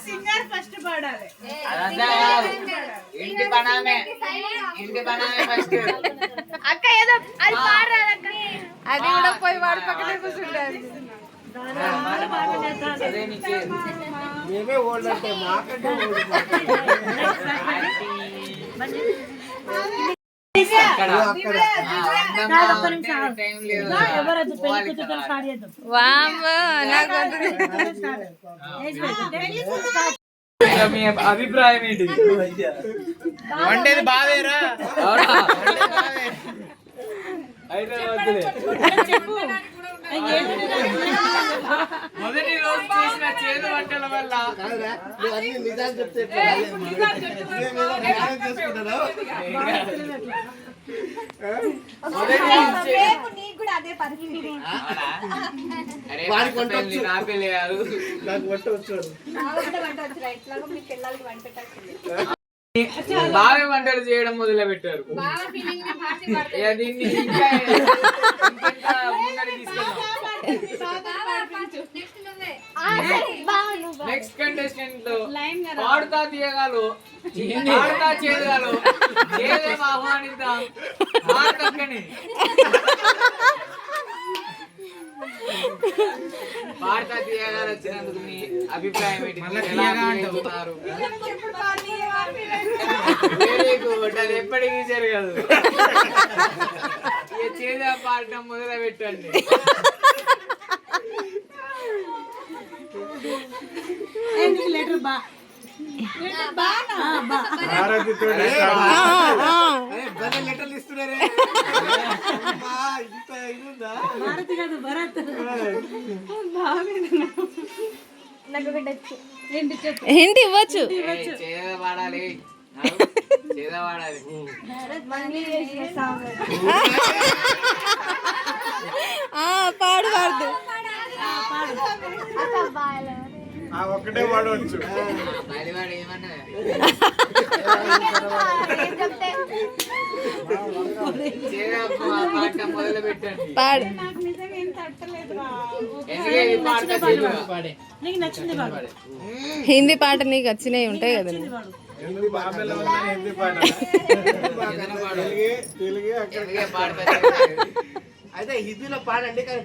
Singer first పాడాలి. ఇంటి పనామే first. అక్క ఏదో అది పాడరాదు అక్క. అది కూడా పోయి వాడి పక్కనే కూర్చుంటారు. మేమే ఓల్డ్ అంటే మాకంటే మీ అభిప్రాయం ఏంటి? వంటేది బావేరా మొదటి రోజు చేసిన చేదు వంటల వల్ల నిజాలు చెప్తే బాగా వంటలు చేయడం మొదలు పెట్టారు. దీన్ని ఇంకా నెక్స్ట్ కంటెస్టెంట్ లో పాడుతా తీయగాలు పాడుతా చేయగాలు ఏదేం ఆహ్వానిద్దాం మార్కని పాడుతా తీయగాలు వచ్చినందుకు మీ అభిప్రాయం ఏంటి? అది ఎప్పటికీ జరగదు. చేదా పాడటం మొదలు పెట్టండి. లెటర్లు ఇస్తున్నారే హిందీ ఇవ్వచ్చు. చేదా పాడాలి, చేదా పాడాలి. పాడు పాడు ఒక్కటే పాడవచ్చు. మొదలు పెట్టండి. పాడు. హిందీ పాట నీకు వచ్చినవి ఉంటాయి కదా. అయితే హిందీలో పాడండి, కానీ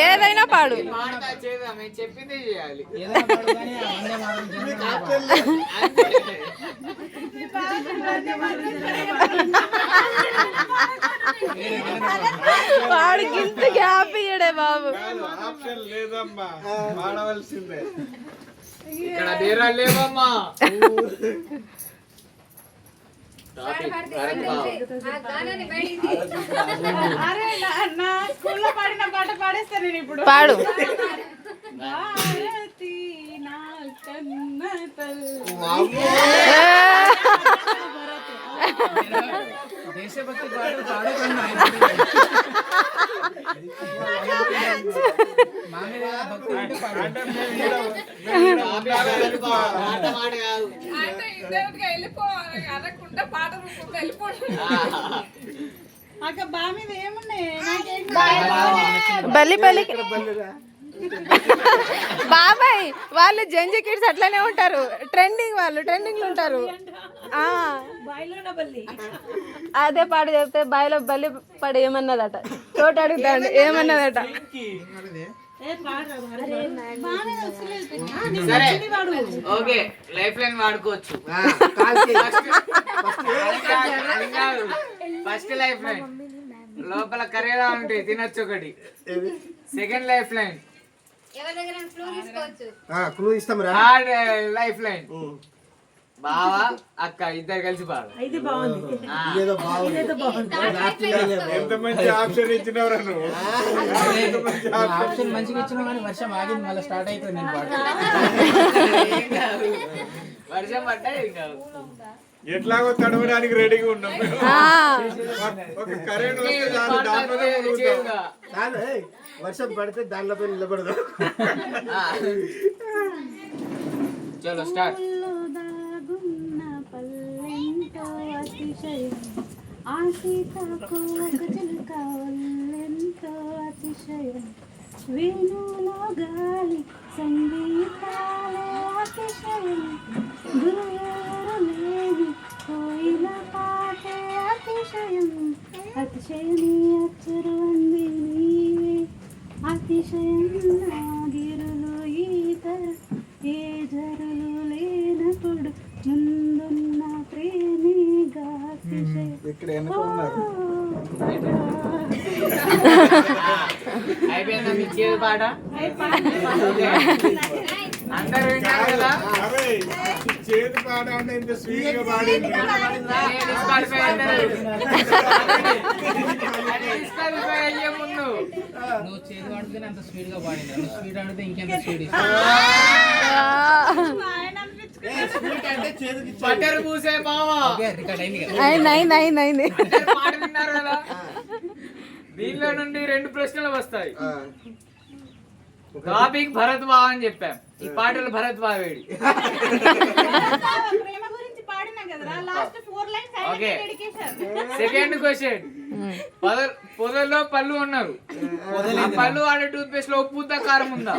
ఏదైనా పాడు. చెప్పిందే చేయాలి. వాడు గింత గ్యాప్ ఇయ్యడే బాబు. ఆప్షన్ లేదమ్మా, పాడవలసిందే. ఇక్కడ బీరాలు లేవమ్మా. పాడు. దేశభక్తి పాటలు పాడకుండా బల్లి బల్లి బాబాయ్ వాళ్ళు జంజి కిడ్స్ అట్లనే ఉంటారు. ట్రెండింగ్ వాళ్ళు ట్రెండింగ్ ఉంటారు. అదే పాట చెప్తే బాయిలో బల్లి పడి ఏమన్నదట. చోటు అడుగుతాండి ఏమన్నదట. సరే ఓకే, లైఫ్ లైన్ వాడుకోవచ్చు. ఫస్ట్ లైఫ్ లైన్ లోపల కర్రీలా ఉంటాయి, తినొచ్చు ఒకటి. Second life line life line బావా అక్క ఇద్దరు కలిసి పాడు. ఎంత మంచి ఆప్షన్ ఇచ్చినవరా నువ్వు. ఆప్షన్ మంచిగా ఇచ్చినా కానీ వర్షం ఆగింది, మళ్ళీ స్టార్ట్ అవుతుంది. నేను వర్షం పడ్డా ఎట్లాగో తడవడానికి రెడీగా ఉన్నాం. ఒక కరెంట్ వర్షం పడితే దానిలో నిలబడదు. చలో స్టార్ట్. వేణులా గాలి సంగీతాలే అతిశయం గురులేని కోయిల పాటే అతిశయం అతిశయని అచ్చరు అంది నీవే అతిశయం నాగిరులు ఈతర ఏ జరులు లేనప్పుడు ముందున్న ప్రేమిగా అతిశయం ఇక్కడ వెనక ఉన్నారు. అయిపోయిందా మీ చేదు పాట? అందరూ వింటారు కదా? అరే, చేతి పాట అంటే ఇంత స్వీట్ గా పాడింది. డిస్క్వాలిఫై అయ్యే ముందు నువ్వు చేదు ఆడితే అంత స్వీట్ గా పాడింది, నువ్వు స్వీట్ ఆడితే ఇంకెంత స్వీట్. బటర్ పూసే బావా రికార్డ్ అయింది కదా. అయింది అందరూ పాట విన్నారు కదా? దీనిలో నుండి 2 ప్రశ్నలు వస్తాయి. టాపిక్ భరత్ బావ అని చెప్పాం. ఈ పాటలు భరత్ బావేడి. ప్రేమ గురించి పాడినా కదరా last 4 lines okay. Dedication second question. పొదల్లో పళ్ళు ఉన్నారు. ఆ పళ్ళు వాడే టూత్ పేస్ట్ లో ఉప్పు ఉందా కారం ఉందా?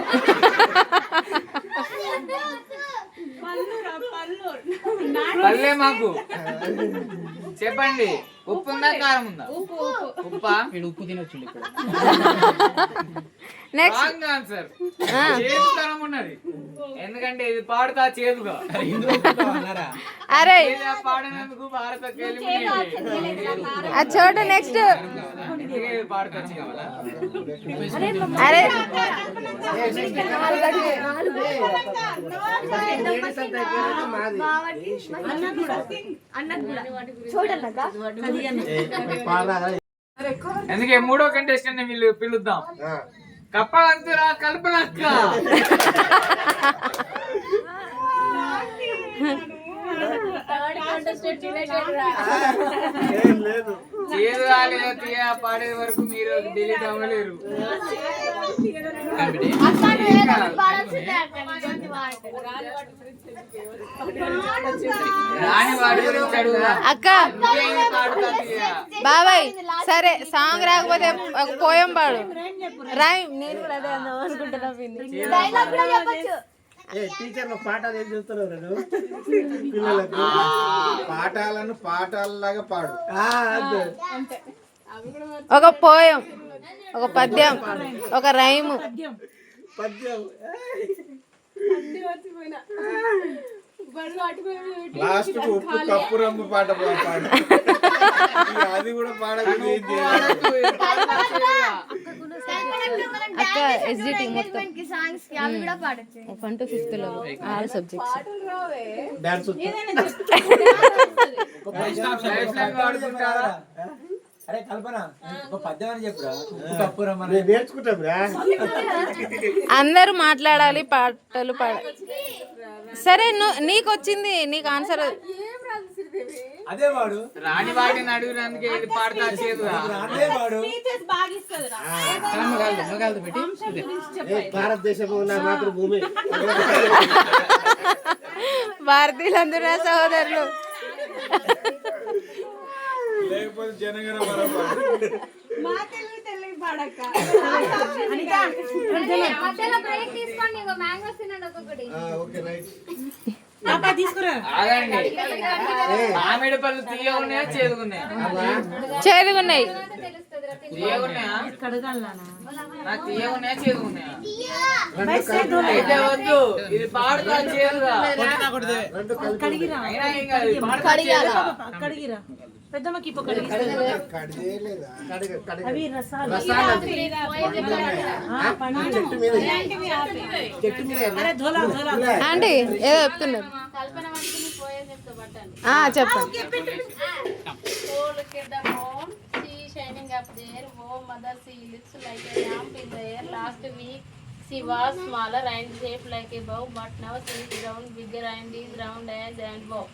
పల్లె మాకు చెప్పండి. ఉప్పు ఉందా కారం ఉందా? ఉప్పా? వీడు ఉప్పు తినొచ్చిండు ఇప్పుడు. Next wrong answer. చేదుతనం ఉన్నది. ఎందుకంటే ఇది పాడుతా చేదుగా. ఇందులో ఉప్పు అన్నారా? అరే చేదుగా పాడినందుకు భారత అది చూడు నెక్స్ట్ పాడుతా చేయాలా? అరే అందుకే 3వ కంటెస్టెంట్ ని వీళ్ళు పిలుద్దాం. కప్ప అంతురా కల్పనక్క. ఏం లేదు. చేదు రాలేదా తీయ పాడే వరకు మీరు డిలీట్ అవ్వలేరు. రాని వాడి గురించి అడుగుదా? అక్క నువ్వేమి పాడుతా తీయ? బాబాయ్ సరే సాంగ్ రాకపోతే ఒక పోయం పాడు రాయ్. నేను కూడా అదే అందాం అనుకుంటున్నా పిన్ని. టీచర్లు పాఠాలు ఏం చూస్తున్నారు పిల్లలకు పాఠాలను పాఠాలలాగా పాడు. ఒక పోయం, ఒక పద్యం, ఒక రైము. పద్యం లాస్ట్ ఉప్పు కప్పు రంగు పాట పాడు. అది కూడా పాడదు. అక్క ఎస్జిటి మొత్తం 1 to 5th లో ఆల్ సబ్జెక్ట్స్. డాన్స్ అరే కల్పన ఒక పద్యం అని చెప్పురా. ఉప్పు కప్పురం అని. నేర్చుకుంటాం రా. అందరూ మాట్లాడాలి, పాటలు పాడాలి. సరే నీకు వచ్చింది, నీకు ఆన్సర్. అదే వాడు రాని వాడిని అడుగునందుకే ఇది పాడతా చేదుగా. అదే వాడు టీచర్స్ బాగా ఇస్తారు రా మగాళ్ళు పెట్టి భారతదేశంలో ఉన్న మాతృభూమి భారతీయులందరూ నా సహోదరులు. లేకపోతే జనగణ మనం పాడు. మా తెలుగు తెలుగు పాడక్క ఓకే రైట్. ఆగండి. మామిడి పళ్ళు తీయగున్నాయా చేదుగున్నాయా? చేదుగున్నాయి. తీయగున్నాయా? నాకు తీయగున్నాయా చేదుగున్నాయా? అయితే వద్దు, ఇది పాడుతా చేదుగా. అయినా ఏం కాదు, ఇది పాడుతా చేదుగా. పెద్దమ్మకి ఇప్పుడు కడిగేయలేదా? అవి రసాలు చెట్టు మీద అరే ధోలా ధోలా ఆంటీ ఏదో చెప్తున్నారు. చెప్పండి. shining up there, oh mother, she looks like a lamp in the air. Last week she was smaller and shaped like a bow, but now she is round, bigger and is round as and bow.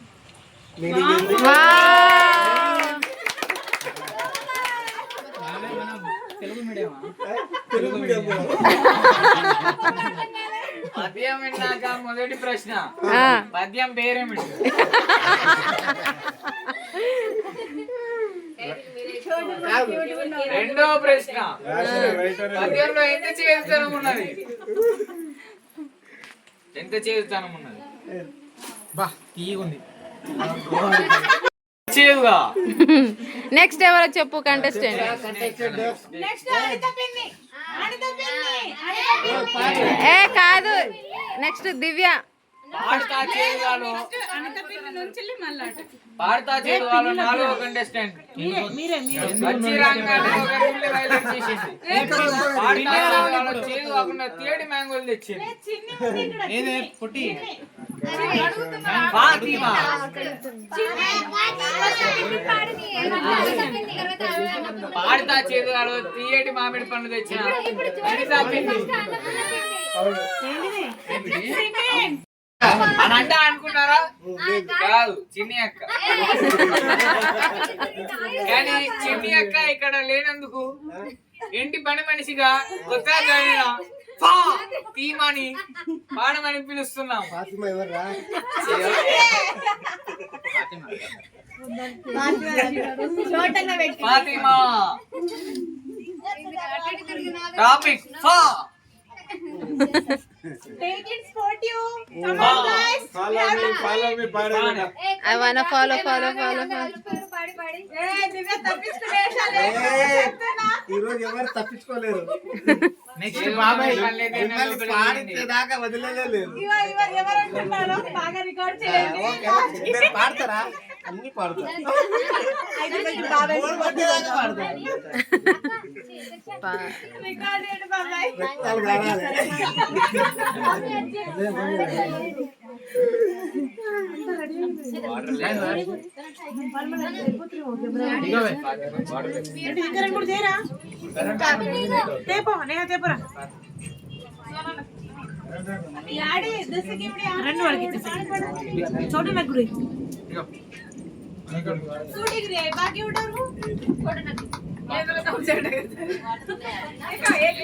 Telugu మీడియమా? Telugu medium పద్యం విన్నాక మొదటి ప్రశ్న, పద్యం పేరేమిటి? రెండో ప్రశ్న right అని పద్యంలో ఎంత చేస్తానం ఉన్నది? ఎంత చేస్తానం ఉన్నది? చేదుగా. నెక్స్ట్ ఎవరో చెప్పు కంటెస్టెంట్. నెక్స్ట్ అనిత పిన్ని ఏ కాదు, నెక్స్ట్ దివ్య. పాడతా చేదుగాలో పాడతా చేదుగాలో 4వ కంటెస్టెంట్ వచ్చి రాగానే ఒక ఊళ్ళో హైలైట్ చేసింది. పాడతా చేదుగాలో చేదు కాకుండా తేడి మ్యాంగోలు తెచ్చింది. ఫాతిమా. పాడతా చేదుగాలో తీయటి మామిడి పండు తెచ్చిన అనితా పిన్ని. అని అంటే అనుకున్నారా? కాదు, చిన్ని అక్క. కానీ చిన్ని అక్క ఇక్కడ లేనందుకు ఇంటి పని మనిషిగా కొత్తగా జాయిన్ తీమని పాడమని పిలుస్తున్నాం. ఫాతిమా. టాపిక్ ఫా. Take it sport you. Come on guys. follow me పాడేనా I wanna follow. దివ్య తప్పించుకునేశాలే చెప్తున్నా. ఈ రోజు ఎవరు తప్పించుకోలేరు. నెక్స్ట్ బాబాయ్ దాకా వదిలేదు. ఎవరు అంటున్నారో బాగా రికార్డ్ చేయండి. మీరు పాడతారా? అన్ని పాడతారు. అయితే కొంచెం బాబాయ్ దాకా పాడతారు. రికార్డ్ చేయండి బాబాయ్. రక్తాలు కావాలి. ఏంటి ఇంకా రెండు మూడు చేయరా? తేపో నేహ తేపోరా. యాడి దశకి ఇవిడి రెండు వాడికి छोटे ना गुरु सूटी रे बाकी उठाओ छोटे ना ये तो सब सेट है एक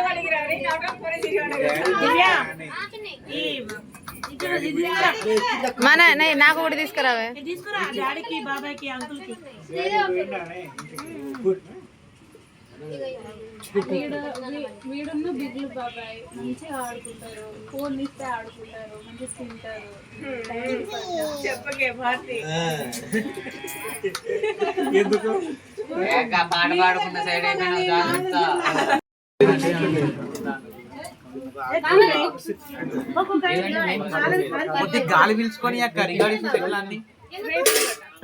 वाली गिरा रे नाटक पूरे सिरियाना दिव्या ఈ ఇక్కడ దివ్యరా మన నాకు ఒకటి తీసుకురావే. తీసుకురా డాడీకి బాబాయ్కి అంకుల్కి. వీడును బిగ్లు బాబాయ్ మంచిగా ఆడుకుంటారు, ఫోన్ ఇస్తే ఆడుకుంటారు, మంచిగా తింటారు. చెప్పకే భారతి ఎందుకు పాట పాడుకున్న సైడ్ అయిపోయినా జాగ్రత్త. గాలి పీల్చుకొని అక్క రికార్డింగ్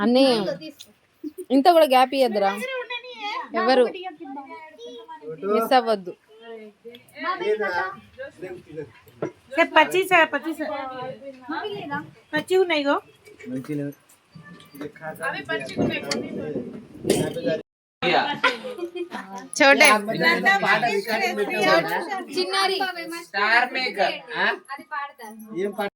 అన్నీ ఇంత కూడా గ్యాప్ ఇయ్యద్దురా, ఎవరు మిస్ అవ్వద్దు. 25 ఉన్నాయి గో చోటే చిన్నారి స్టార్ మేకర్. ఏం పాట